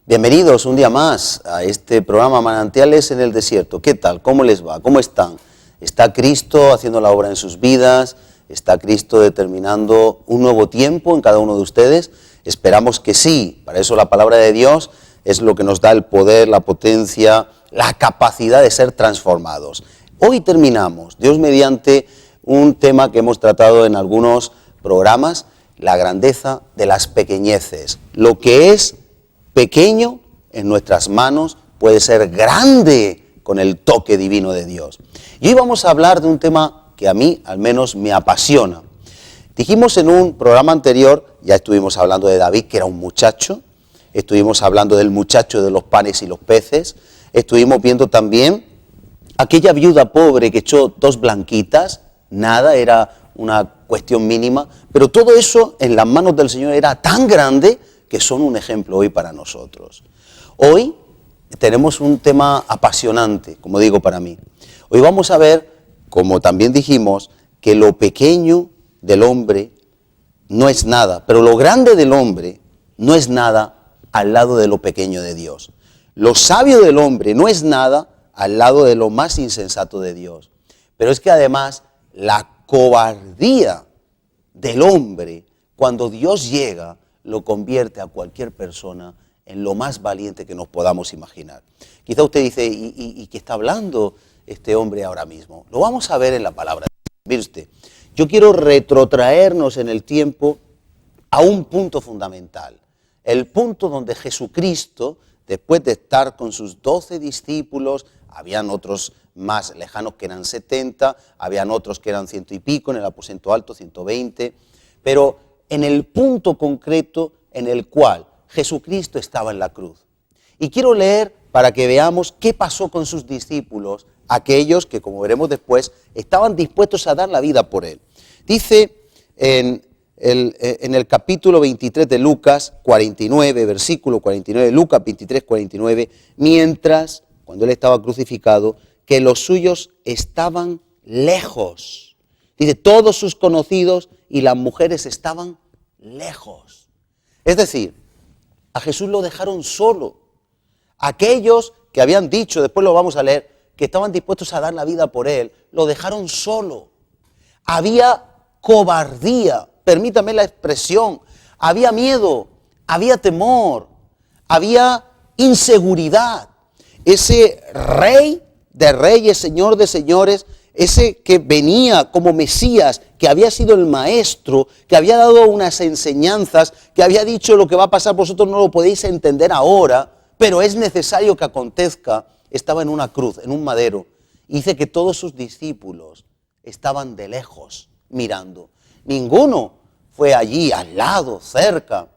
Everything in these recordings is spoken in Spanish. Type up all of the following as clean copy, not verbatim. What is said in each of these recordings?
Bienvenidos un día más a este programa Manantiales en el Desierto. ¿Qué tal? ¿Cómo les va? ¿Cómo están? ¿Está Cristo haciendo la obra en sus vidas? ¿Está Cristo determinando un nuevo tiempo en cada uno de ustedes? Esperamos que sí. Para eso la palabra de Dios es lo que nos da el poder, la potencia, la capacidad de ser transformados. Hoy terminamos, Dios mediante, un tema que hemos tratado en algunos programas, la grandeza de las pequeñeces. Lo que es pequeño en nuestras manos puede ser grande con el toque divino de Dios. Y hoy vamos a hablar de un tema que a mí al menos me apasiona. Dijimos en un programa anterior, ya estuvimos hablando de David, que era un muchacho, estuvimos hablando del muchacho de los panes y los peces, estuvimos viendo también aquella viuda pobre que echó 2 blanquitas, nada, era una cuestión mínima, pero todo eso en las manos del Señor era tan grande que son un ejemplo hoy para nosotros. Hoy tenemos un tema apasionante, como digo, para mí. Hoy vamos a ver, como también dijimos, que lo pequeño del hombre no es nada, pero lo grande del hombre no es nada al lado de lo pequeño de Dios. Lo sabio del hombre no es nada al lado de lo más insensato de Dios. Pero es que además la cobardía del hombre, cuando Dios llega, lo convierte a cualquier persona en lo más valiente que nos podamos imaginar. Quizá usted dice, ¿y qué está hablando este hombre ahora mismo? Lo vamos a ver en la palabra. Mire usted, yo quiero retrotraernos en el tiempo a un punto fundamental. El punto donde Jesucristo, después de estar con sus 12 discípulos, habían otros más lejanos que eran 70, habían otros que eran 100 y pico, en el aposento alto 120, pero en el punto concreto en el cual Jesucristo estaba en la cruz. Y quiero leer para que veamos qué pasó con sus discípulos, aquellos que, como veremos después, estaban dispuestos a dar la vida por Él. Dice en el capítulo 23 de Lucas 49, versículo 49, Lucas 23, 49, mientras, cuando Él estaba crucificado, que los suyos estaban lejos. Dice, todos sus conocidos y las mujeres estaban lejos. Es decir, a Jesús lo dejaron solo. Aquellos que habían dicho, después lo vamos a leer, que estaban dispuestos a dar la vida por Él, lo dejaron solo. Había cobardía, permítame la expresión, había miedo, había temor, había inseguridad. Ese rey de reyes, señor de señores, ese que venía como Mesías, que había sido el maestro, que había dado unas enseñanzas, que había dicho lo que va a pasar, vosotros no lo podéis entender ahora, pero es necesario que acontezca, estaba en una cruz, en un madero, y dice que todos sus discípulos estaban de lejos mirando. Ninguno fue allí, al lado, cerca.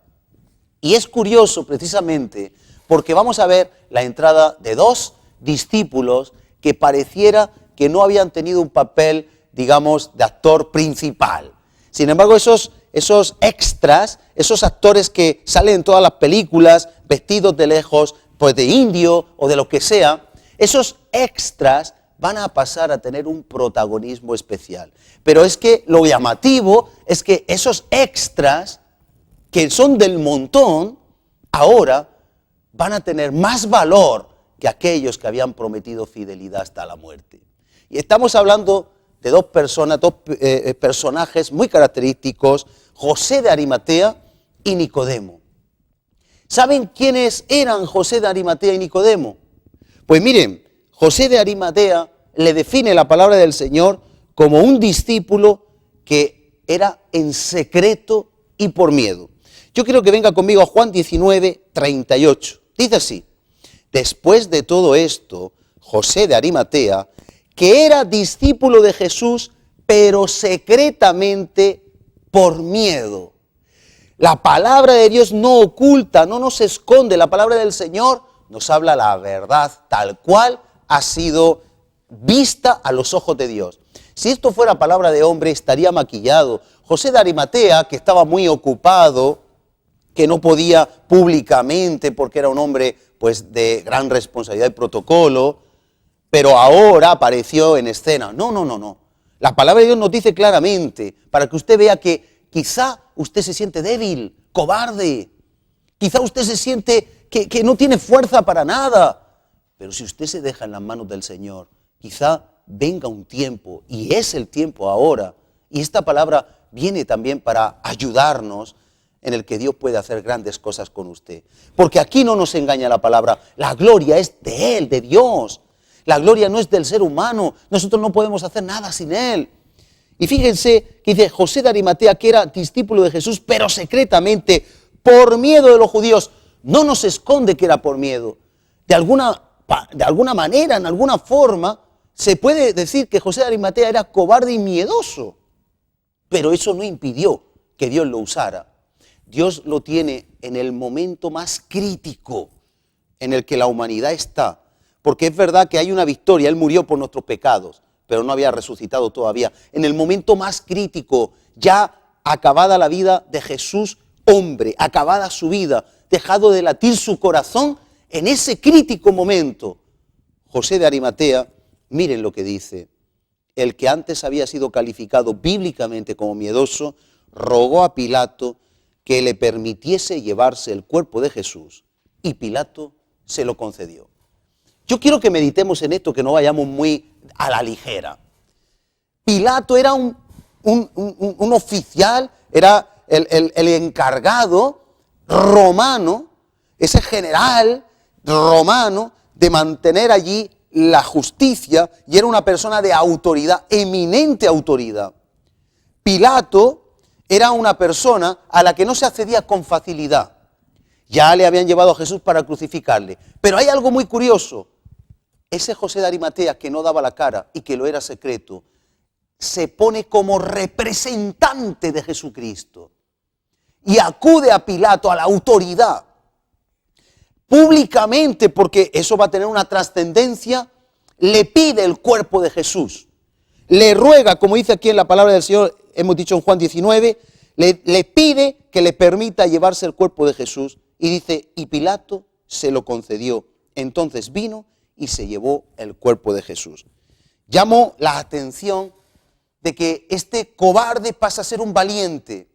Y es curioso precisamente porque vamos a ver la entrada de 2 discípulos que pareciera que no habían tenido un papel, digamos, de actor principal. Sin embargo, esos extras, esos actores que salen en todas las películas, vestidos de lejos, pues de indio o de lo que sea, esos extras van a pasar a tener un protagonismo especial. Pero es que lo llamativo es que esos extras, que son del montón, ahora van a tener más valor que aquellos que habían prometido fidelidad hasta la muerte. Y estamos hablando de 2 personas, 2 personajes muy característicos, José de Arimatea y Nicodemo. ¿Saben quiénes eran José de Arimatea y Nicodemo? Pues miren, José de Arimatea le define la palabra del Señor como un discípulo que era en secreto y por miedo. Yo quiero que venga conmigo a Juan 19, 38. Dice así, después de todo esto, José de Arimatea, que era discípulo de Jesús, pero secretamente por miedo. La palabra de Dios no oculta, no nos esconde. La palabra del Señor nos habla la verdad tal cual ha sido vista a los ojos de Dios. Si esto fuera palabra de hombre, estaría maquillado. José de Arimatea, que estaba muy ocupado, que no podía públicamente porque era un hombre pues de gran responsabilidad y protocolo, pero ahora apareció en escena. No. La palabra de Dios nos dice claramente, para que usted vea que quizá usted se siente débil, cobarde. Quizá usted se siente que no tiene fuerza para nada. Pero si usted se deja en las manos del Señor, quizá venga un tiempo, y es el tiempo ahora, y esta palabra viene también para ayudarnos en el que Dios puede hacer grandes cosas con usted. Porque aquí no nos engaña la palabra, la gloria es de Él, de Dios. La gloria no es del ser humano, nosotros no podemos hacer nada sin Él. Y fíjense que dice José de Arimatea, que era discípulo de Jesús, pero secretamente, por miedo de los judíos. No nos esconde que era por miedo. De alguna manera, en alguna forma, se puede decir que José de Arimatea era cobarde y miedoso. Pero eso no impidió que Dios lo usara. Dios lo tiene en el momento más crítico en el que la humanidad está. Porque es verdad que hay una victoria, Él murió por nuestros pecados, pero no había resucitado todavía. En el momento más crítico, ya acabada la vida de Jesús, hombre, acabada su vida, dejado de latir su corazón, en ese crítico momento, José de Arimatea, miren lo que dice, el que antes había sido calificado bíblicamente como miedoso, rogó a Pilato que le permitiese llevarse el cuerpo de Jesús, y Pilato se lo concedió. Yo quiero que meditemos en esto, que no vayamos muy a la ligera. Pilato era un oficial, era el encargado romano, ese general romano, de mantener allí la justicia, y era una persona de autoridad, eminente autoridad. Pilato era una persona a la que no se accedía con facilidad. Ya le habían llevado a Jesús para crucificarle. Pero hay algo muy curioso. Ese José de Arimatea, que no daba la cara y que lo era secreto, se pone como representante de Jesucristo y acude a Pilato, a la autoridad, públicamente, porque eso va a tener una trascendencia. Le pide el cuerpo de Jesús, le ruega, como dice aquí en la palabra del Señor, hemos dicho en Juan 19, le pide que le permita llevarse el cuerpo de Jesús, y dice, y Pilato se lo concedió. Entonces vino y se llevó el cuerpo de Jesús. Llamo la atención de que este cobarde pasa a ser un valiente,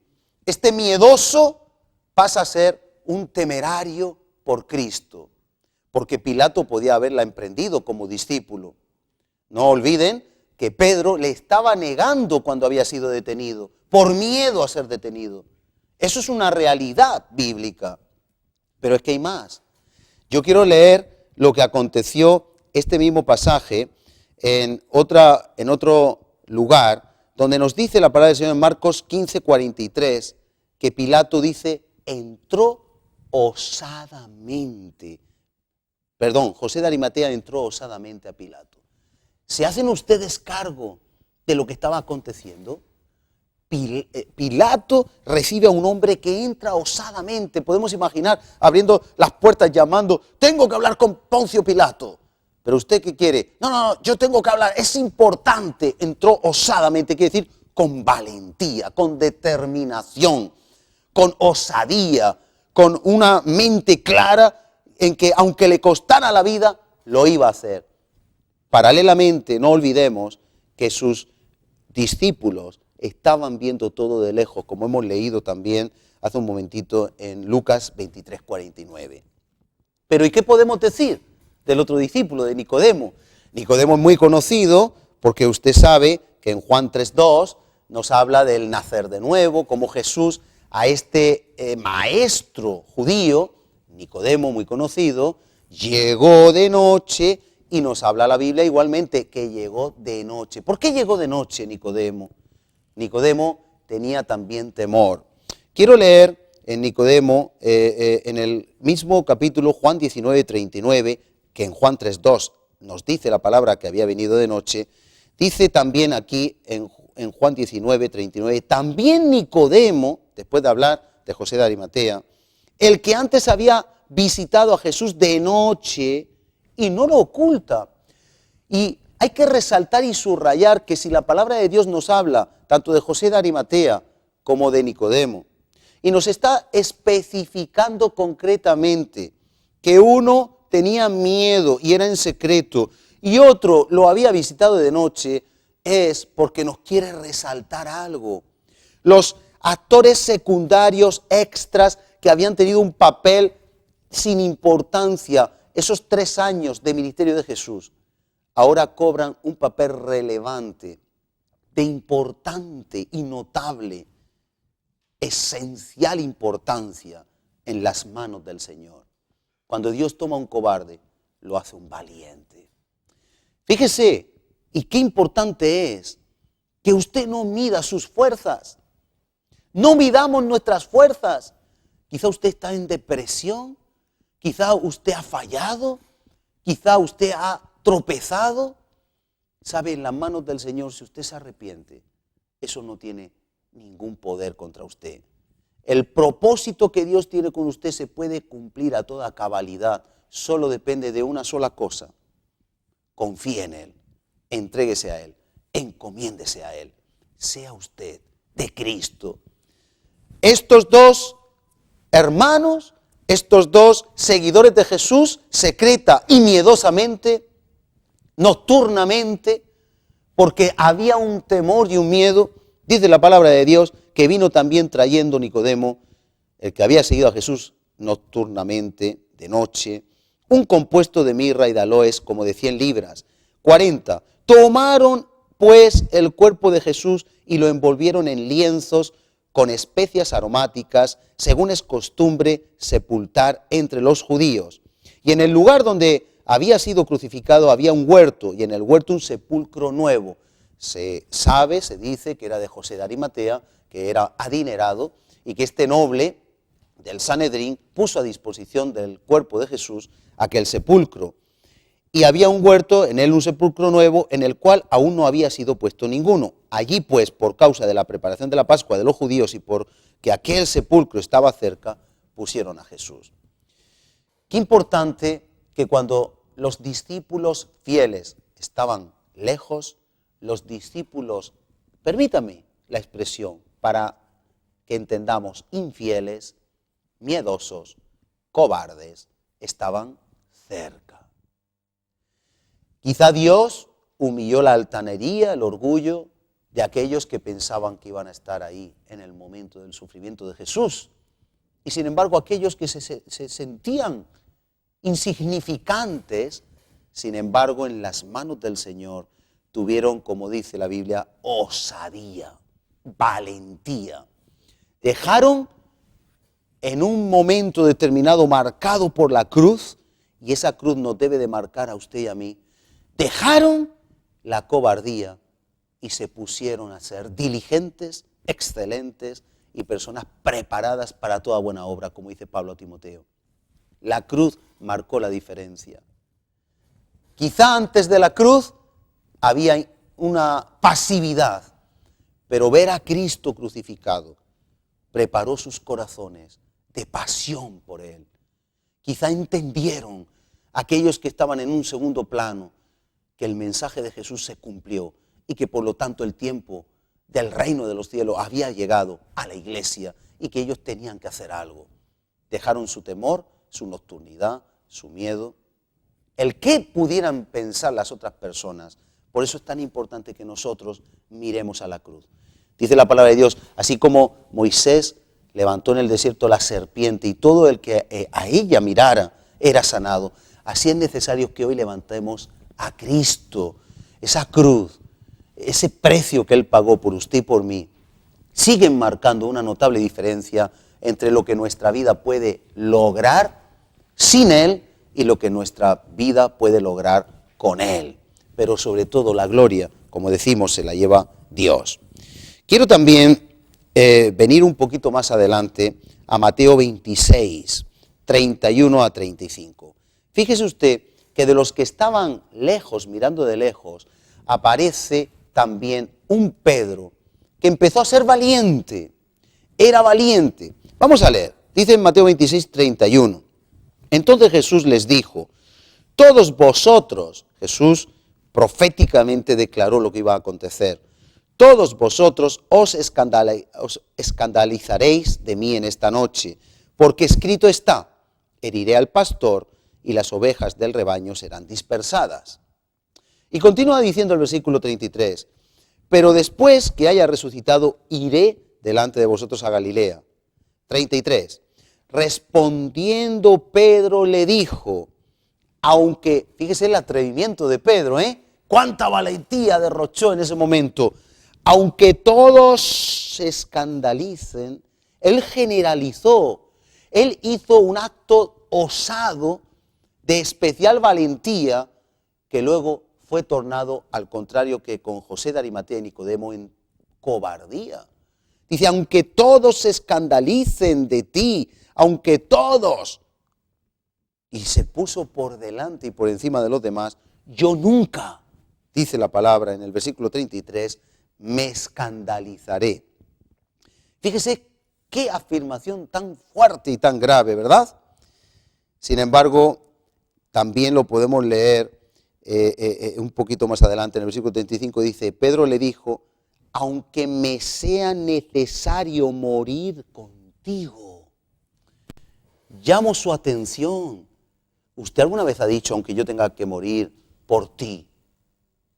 este miedoso pasa a ser un temerario por Cristo, porque Pilato podía haberla emprendido como discípulo. No olviden que Pedro le estaba negando cuando había sido detenido, por miedo a ser detenido. Eso es una realidad bíblica. Pero es que hay más. Yo quiero leer lo que aconteció, este mismo pasaje, en otro lugar, donde nos dice la palabra del Señor en Marcos 15:43, que Pilato dice, entró osadamente. Perdón, José de Arimatea entró osadamente a Pilato. ¿Se hacen ustedes cargo de lo que estaba aconteciendo? Pilato recibe a un hombre que entra osadamente. Podemos imaginar abriendo las puertas, llamando, tengo que hablar con Poncio Pilato. Pero usted, ¿qué quiere? No, yo tengo que hablar, es importante. Entró osadamente, quiere decir con valentía, con determinación, con osadía, con una mente clara en que aunque le costara la vida, lo iba a hacer. Paralelamente, no olvidemos que sus discípulos estaban viendo todo de lejos, como hemos leído también hace un momentito en Lucas 23:49. Pero ¿y qué podemos decir del otro discípulo, de Nicodemo? Nicodemo es muy conocido porque usted sabe que en Juan 3:2 nos habla del nacer de nuevo, como Jesús a este maestro judío, Nicodemo muy conocido, llegó de noche, y nos habla la Biblia igualmente que llegó de noche. ¿Por qué llegó de noche Nicodemo? Nicodemo tenía también temor. Quiero leer en Nicodemo, en el mismo capítulo, Juan 19:39, que en Juan 3:2 nos dice la palabra que había venido de noche, dice también aquí en Juan 19:39, también Nicodemo, después de hablar de José de Arimatea, el que antes había visitado a Jesús de noche y no lo oculta. Y hay que resaltar y subrayar que si la palabra de Dios nos habla tanto de José de Arimatea como de Nicodemo, y nos está especificando concretamente que uno tenía miedo y era en secreto, y otro lo había visitado de noche, es porque nos quiere resaltar algo. Los actores secundarios, extras, que habían tenido un papel sin importancia esos 3 años de ministerio de Jesús, ahora cobran un papel relevante, de importante y notable, esencial importancia en las manos del Señor. Cuando Dios toma a un cobarde, lo hace un valiente. Fíjese, y qué importante es que usted no mida sus fuerzas. No midamos nuestras fuerzas. Quizá usted está en depresión, quizá usted ha fallado, quizá usted ha tropezado. Sabe, en las manos del Señor, si usted se arrepiente, eso no tiene ningún poder contra usted. El propósito que Dios tiene con usted se puede cumplir a toda cabalidad. Solo depende de una sola cosa. Confíe en Él, entréguese a Él, encomiéndese a Él. Sea usted de Cristo. Estos 2 hermanos, estos 2 seguidores de Jesús, secreta y miedosamente, nocturnamente, porque había un temor y un miedo, dice la palabra de Dios, que vino también trayendo Nicodemo, el que había seguido a Jesús nocturnamente, de noche, un compuesto de mirra y de aloes como de 100 libras, 40. Tomaron pues el cuerpo de Jesús y lo envolvieron en lienzos con especias aromáticas, según es costumbre sepultar entre los judíos. Y en el lugar donde había sido crucificado había un huerto, y en el huerto un sepulcro nuevo. Se dice que era de José de Arimatea, que era adinerado, y que este noble del Sanedrín puso a disposición del cuerpo de Jesús aquel sepulcro. Y había un huerto, en él un sepulcro nuevo, en el cual aún no había sido puesto ninguno. Allí pues, por causa de la preparación de la Pascua de los judíos y porque aquel sepulcro estaba cerca, pusieron a Jesús. Qué importante que cuando los discípulos fieles estaban lejos, los discípulos, permítame la expresión, para que entendamos, infieles, miedosos, cobardes, estaban cerca. Quizá Dios humilló la altanería, el orgullo de aquellos que pensaban que iban a estar ahí en el momento del sufrimiento de Jesús. Y sin embargo, aquellos que se sentían insignificantes, sin embargo, en las manos del Señor tuvieron, como dice la Biblia, osadía, valentía. Dejaron en un momento determinado marcado por la cruz, y esa cruz nos debe de marcar a usted y a mí, dejaron la cobardía y se pusieron a ser diligentes, excelentes y personas preparadas para toda buena obra, como dice Pablo a Timoteo. La cruz marcó la diferencia. Quizá antes de la cruz había una pasividad, pero ver a Cristo crucificado preparó sus corazones de pasión por Él. Quizá entendieron aquellos que estaban en un segundo plano que el mensaje de Jesús se cumplió y que por lo tanto el tiempo del reino de los cielos había llegado a la iglesia y que ellos tenían que hacer algo. Dejaron su temor, su nocturnidad, su miedo, el qué pudieran pensar las otras personas. Por eso es tan importante que nosotros miremos a la cruz. Dice la palabra de Dios, así como Moisés levantó en el desierto la serpiente y todo el que a ella mirara era sanado, así es necesario que hoy levantemos a Cristo, esa cruz, ese precio que Él pagó por usted y por mí. Siguen marcando una notable diferencia entre lo que nuestra vida puede lograr sin Él y lo que nuestra vida puede lograr con Él. Pero sobre todo la gloria, como decimos, se la lleva Dios. Quiero también venir un poquito más adelante a Mateo 26, 31 a 35. Fíjese usted que de los que estaban lejos, mirando de lejos, aparece también un Pedro que empezó a ser valiente, era valiente. Vamos a leer, dice en Mateo 26, 31. Entonces Jesús les dijo, todos vosotros, Jesús proféticamente declaró lo que iba a acontecer, todos vosotros os escandalizaréis de mí en esta noche, porque escrito está, heriré al pastor y las ovejas del rebaño serán dispersadas. Y continúa diciendo el versículo 33, pero después que haya resucitado, iré delante de vosotros a Galilea. 33, Respondiendo Pedro le dijo, aunque, fíjese el atrevimiento de Pedro, cuánta valentía derrochó en ese momento. Aunque todos se escandalicen, él generalizó, él hizo un acto osado de especial valentía que luego fue tornado, al contrario que con José de Arimatea y Nicodemo, en cobardía. Dice, aunque todos se escandalicen de ti, aunque todos, y se puso por delante y por encima de los demás, yo nunca, dice la palabra en el versículo 33, me escandalizaré. Fíjese qué afirmación tan fuerte y tan grave, ¿verdad? Sin embargo, también lo podemos leer un poquito más adelante, en el versículo 35 dice, Pedro le dijo, aunque me sea necesario morir contigo. Llamo su atención. ¿Usted alguna vez ha dicho, aunque yo tenga que morir por ti,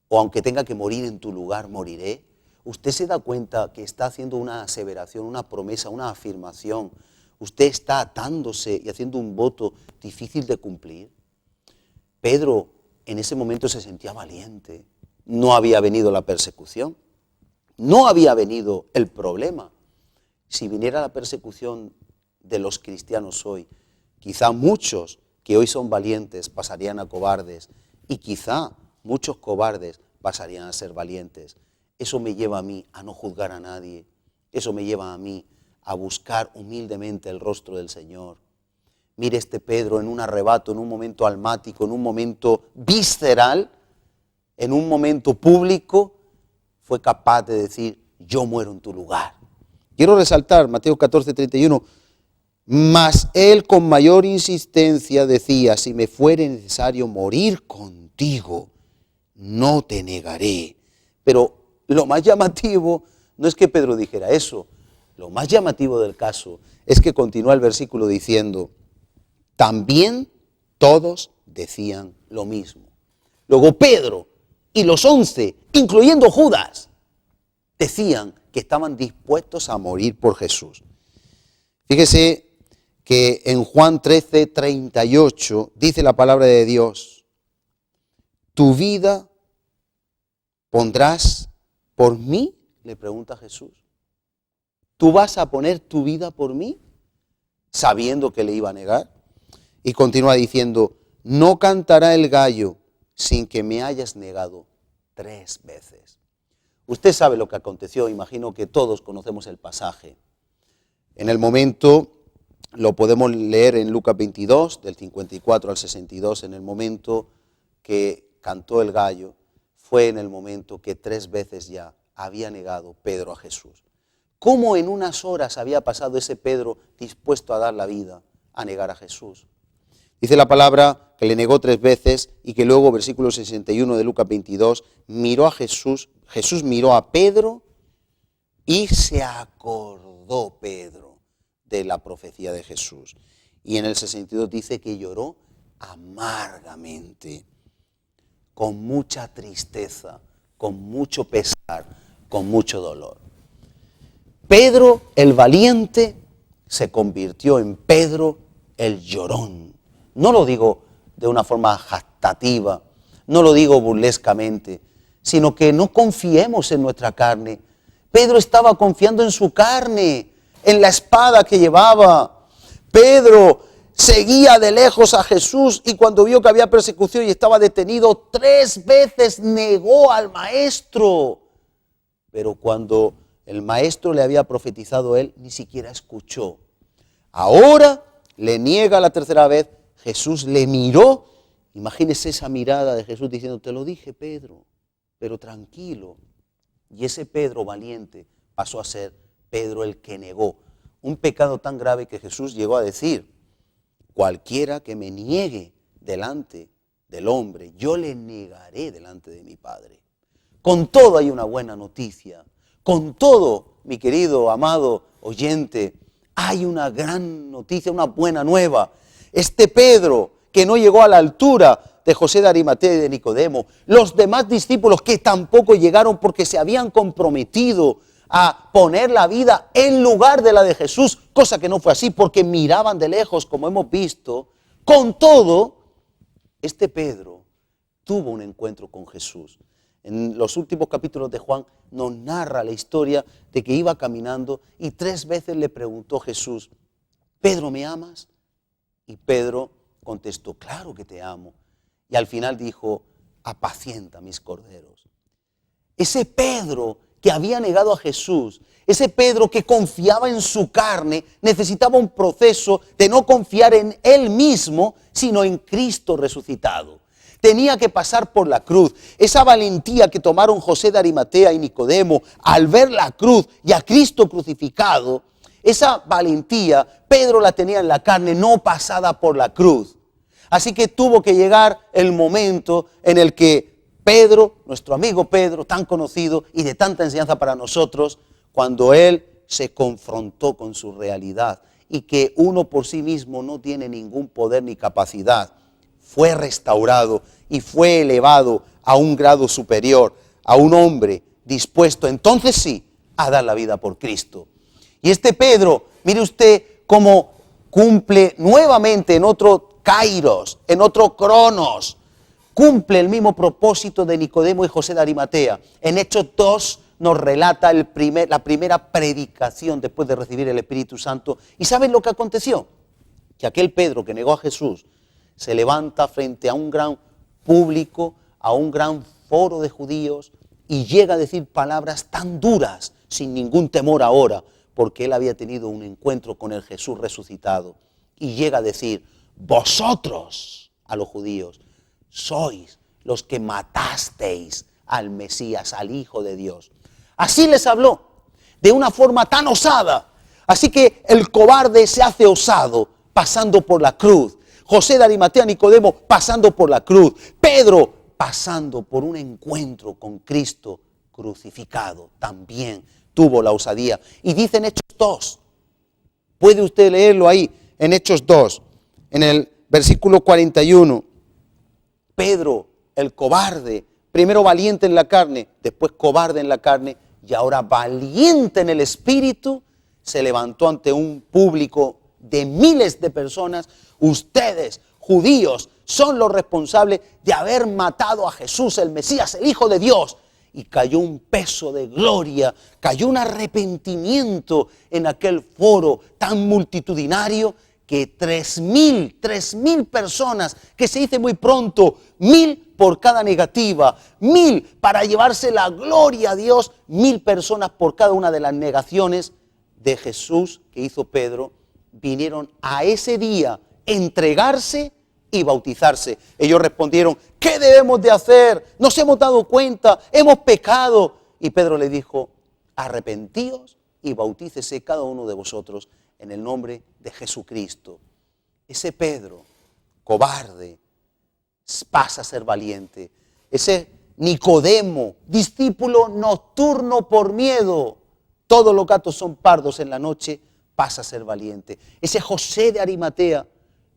o aunque tenga que morir en tu lugar, moriré? ¿Usted se da cuenta que está haciendo una aseveración, una promesa, una afirmación? Usted está atándose y haciendo un voto difícil de cumplir. Pedro en ese momento se sentía valiente. No había venido la persecución. No había venido el problema. Si viniera la persecución de los cristianos hoy, quizá muchos que hoy son valientes pasarían a cobardes y quizá muchos cobardes pasarían a ser valientes. Eso me lleva a mí a no juzgar a nadie. Eso me lleva a mí a buscar humildemente el rostro del Señor. Mire este Pedro en un arrebato, en un momento almático, en un momento visceral, en un momento público, fue capaz de decir, yo muero en tu lugar. Quiero resaltar Mateo 14:31, mas él con mayor insistencia decía, si me fuere necesario morir contigo, no te negaré. Pero lo más llamativo no es que Pedro dijera eso, lo más llamativo del caso es que continúa el versículo diciendo, también todos decían lo mismo. Luego Pedro y los 11, incluyendo Judas, decían que estaban dispuestos a morir por Jesús. Fíjese que en Juan 13:38 dice la palabra de Dios, ¿tu vida pondrás por mí? Le pregunta Jesús. ¿Tú vas a poner tu vida por mí? Sabiendo que le iba a negar. Y continúa diciendo, no cantará el gallo sin que me hayas negado 3 veces. Usted sabe lo que aconteció, imagino que todos conocemos el pasaje. En el momento, lo podemos leer en Lucas 22, del 54 al 62, en el momento que cantó el gallo, fue en el momento que 3 veces ya había negado Pedro a Jesús. ¿Cómo en unas horas había pasado ese Pedro dispuesto a dar la vida, a negar a Jesús? Dice la palabra que le negó 3 veces y que luego, versículo 61 de Lucas 22, miró a Jesús, Jesús miró a Pedro y se acordó Pedro de la profecía de Jesús. Y en el 62 dice que lloró amargamente, con mucha tristeza, con mucho pesar, con mucho dolor. Pedro el valiente se convirtió en Pedro el llorón. No lo digo de una forma jactativa, no lo digo burlescamente, sino que no confiemos en nuestra carne. Pedro estaba confiando en su carne, en la espada que llevaba. Pedro seguía de lejos a Jesús y cuando vio que había persecución y estaba detenido, 3 veces negó al maestro. Pero cuando el maestro le había profetizado, él ni siquiera escuchó. Ahora le niega la 3ª vez. Jesús le miró, imagínese esa mirada de Jesús diciendo, te lo dije Pedro, pero tranquilo. Y ese Pedro valiente pasó a ser Pedro el que negó. Un pecado tan grave que Jesús llegó a decir, cualquiera que me niegue delante del hombre, yo le negaré delante de mi Padre. Con todo hay una buena noticia. Con todo, mi querido, amado oyente, hay una gran noticia, una buena nueva. Este Pedro, que no llegó a la altura de José de Arimatea y de Nicodemo, los demás discípulos que tampoco llegaron porque se habían comprometido a poner la vida en lugar de la de Jesús, cosa que no fue así porque miraban de lejos, como hemos visto. Con todo, este Pedro tuvo un encuentro con Jesús. En los últimos capítulos de Juan nos narra la historia de que iba caminando y 3 veces le preguntó Jesús: Pedro, ¿me amas? Y Pedro contestó: claro que te amo. Y al final dijo: apacienta mis corderos. Ese Pedro que había negado a Jesús, ese Pedro que confiaba en su carne, necesitaba un proceso de no confiar en él mismo, sino en Cristo resucitado. Tenía que pasar por la cruz. Esa valentía que tomaron José de Arimatea y Nicodemo al ver la cruz y a Cristo crucificado, esa valentía Pedro la tenía en la carne, no pasada por la cruz. Así que tuvo que llegar el momento en el que Pedro, nuestro amigo Pedro, tan conocido y de tanta enseñanza para nosotros, cuando él se confrontó con su realidad y que uno por sí mismo no tiene ningún poder ni capacidad, fue restaurado y fue elevado a un grado superior, a un hombre dispuesto, entonces sí, a dar la vida por Cristo. Y este Pedro, mire usted cómo cumple nuevamente en otro Kairos, en otro Cronos, cumple el mismo propósito de Nicodemo y José de Arimatea. En Hechos 2 nos relata la primera predicación después de recibir el Espíritu Santo. ¿Y saben lo que aconteció? Que aquel Pedro que negó a Jesús se levanta frente a un gran público, a un gran foro de judíos y llega a decir palabras tan duras, sin ningún temor ahora, porque él había tenido un encuentro con el Jesús resucitado. Y llega a decir: vosotros, a los judíos, sois los que matasteis al Mesías, al Hijo de Dios. Así les habló, de una forma tan osada. Así que el cobarde se hace osado, pasando por la cruz. José de Arimatea, Nicodemo, pasando por la cruz. Pedro, pasando por un encuentro con Cristo crucificado, también tuvo la osadía. Y dice en Hechos 2, puede usted leerlo ahí, en Hechos 2, en el versículo 41. Pedro, el cobarde, primero valiente en la carne, después cobarde en la carne y ahora valiente en el espíritu, se levantó ante un público de miles de personas. Ustedes, judíos, son los responsables de haber matado a Jesús, el Mesías, el Hijo de Dios. Y cayó un peso de gloria, cayó un arrepentimiento en aquel foro tan multitudinario que 3.000 personas, que se dice muy pronto, 1.000 por cada negativa, 1.000 para llevarse la gloria a Dios, 1.000 personas por cada una de las negaciones de Jesús que hizo Pedro, vinieron a ese día entregarse y bautizarse. Ellos respondieron: ¿qué debemos de hacer? Nos hemos dado cuenta, hemos pecado. Y Pedro le dijo: arrepentíos y bautícese cada uno de vosotros en el nombre de Jesucristo. Ese Pedro, cobarde, pasa a ser valiente. Ese Nicodemo, discípulo nocturno por miedo, todos los gatos son pardos en la noche, pasa a ser valiente. Ese José de Arimatea,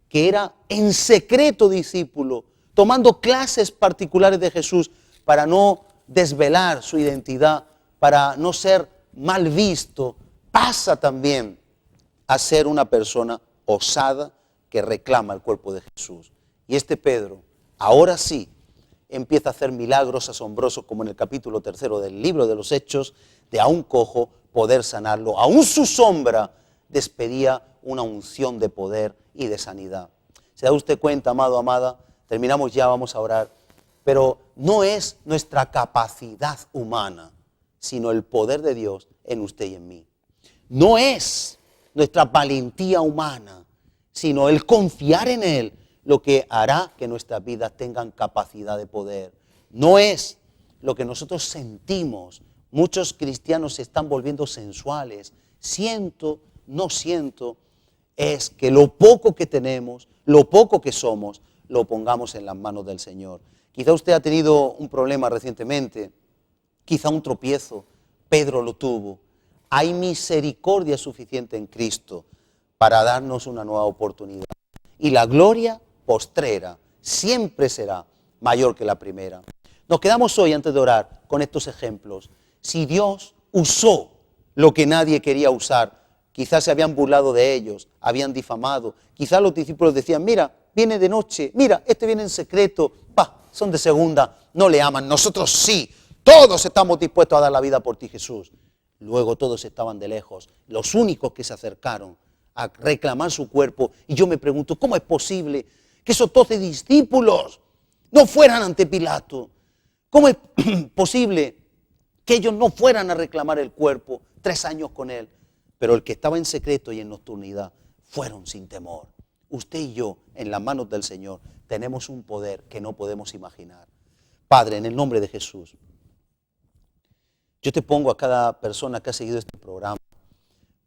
que era en secreto discípulo, tomando clases particulares de Jesús para no desvelar su identidad, para no ser mal visto, pasa también a ser una persona osada que reclama el cuerpo de Jesús. Y este Pedro, ahora sí, empieza a hacer milagros asombrosos, como en el capítulo 3 del libro de los Hechos, de a un cojo poder sanarlo. Aún su sombra despedía una unción de poder y de sanidad. ¿Se da usted cuenta, amado, amada? Terminamos ya, vamos a orar. Pero no es nuestra capacidad humana, sino el poder de Dios en usted y en mí. No es nuestra valentía humana, sino el confiar en Él, lo que hará que nuestras vidas tengan capacidad de poder. No es lo que nosotros sentimos. Muchos cristianos se están volviendo sensuales. Siento, no siento. Es que lo poco que tenemos, lo poco que somos, lo pongamos en las manos del Señor. Quizá usted ha tenido un problema recientemente, quizá un tropiezo. Pedro lo tuvo. Hay misericordia suficiente en Cristo para darnos una nueva oportunidad. Y la gloria postrera siempre será mayor que la primera. Nos quedamos hoy, antes de orar, con estos ejemplos. Si Dios usó lo que nadie quería usar. Quizás se habían burlado de ellos, habían difamado. Quizás los discípulos decían, mira, viene de noche, mira, este viene en secreto, son de segunda, no le aman, nosotros sí, todos estamos dispuestos a dar la vida por ti, Jesús. Luego todos estaban de lejos, los únicos que se acercaron a reclamar su cuerpo. Y yo me pregunto, ¿cómo es posible que esos 12 discípulos no fueran ante Pilato? ¿Cómo es posible que ellos no fueran a reclamar el cuerpo 3 años con él? Pero el que estaba en secreto y en nocturnidad fueron sin temor. Usted y yo, en las manos del Señor, tenemos un poder que no podemos imaginar. Padre, en el nombre de Jesús, yo te pongo a cada persona que ha seguido este programa,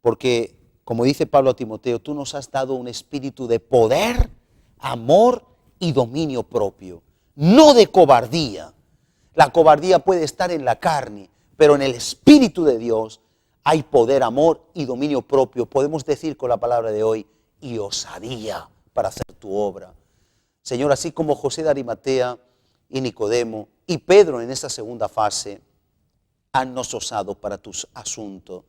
porque, como dice Pablo a Timoteo, tú nos has dado un espíritu de poder, amor y dominio propio, no de cobardía. La cobardía puede estar en la carne, pero en el Espíritu de Dios hay poder, amor y dominio propio. Podemos decir con la palabra de hoy, y osadía para hacer tu obra. Señor, así como José de Arimatea y Nicodemo y Pedro en esa segunda fase, haznos osados para tus asuntos.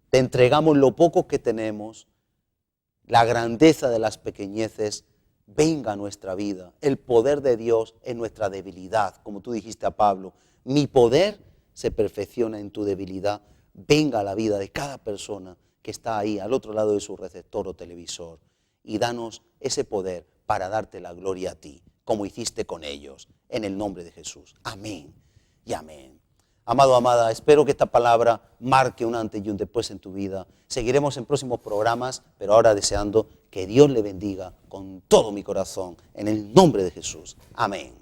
Te entregamos lo poco que tenemos, la grandeza de las pequeñeces, venga a nuestra vida. El poder de Dios en nuestra debilidad, como tú dijiste a Pablo, mi poder se perfecciona en tu debilidad. Venga a la vida de cada persona que está ahí al otro lado de su receptor o televisor y danos ese poder para darte la gloria a ti, como hiciste con ellos, en el nombre de Jesús. Amén y amén. Amado, amada, espero que esta palabra marque un antes y un después en tu vida. Seguiremos en próximos programas, pero ahora deseando que Dios le bendiga con todo mi corazón, en el nombre de Jesús. Amén.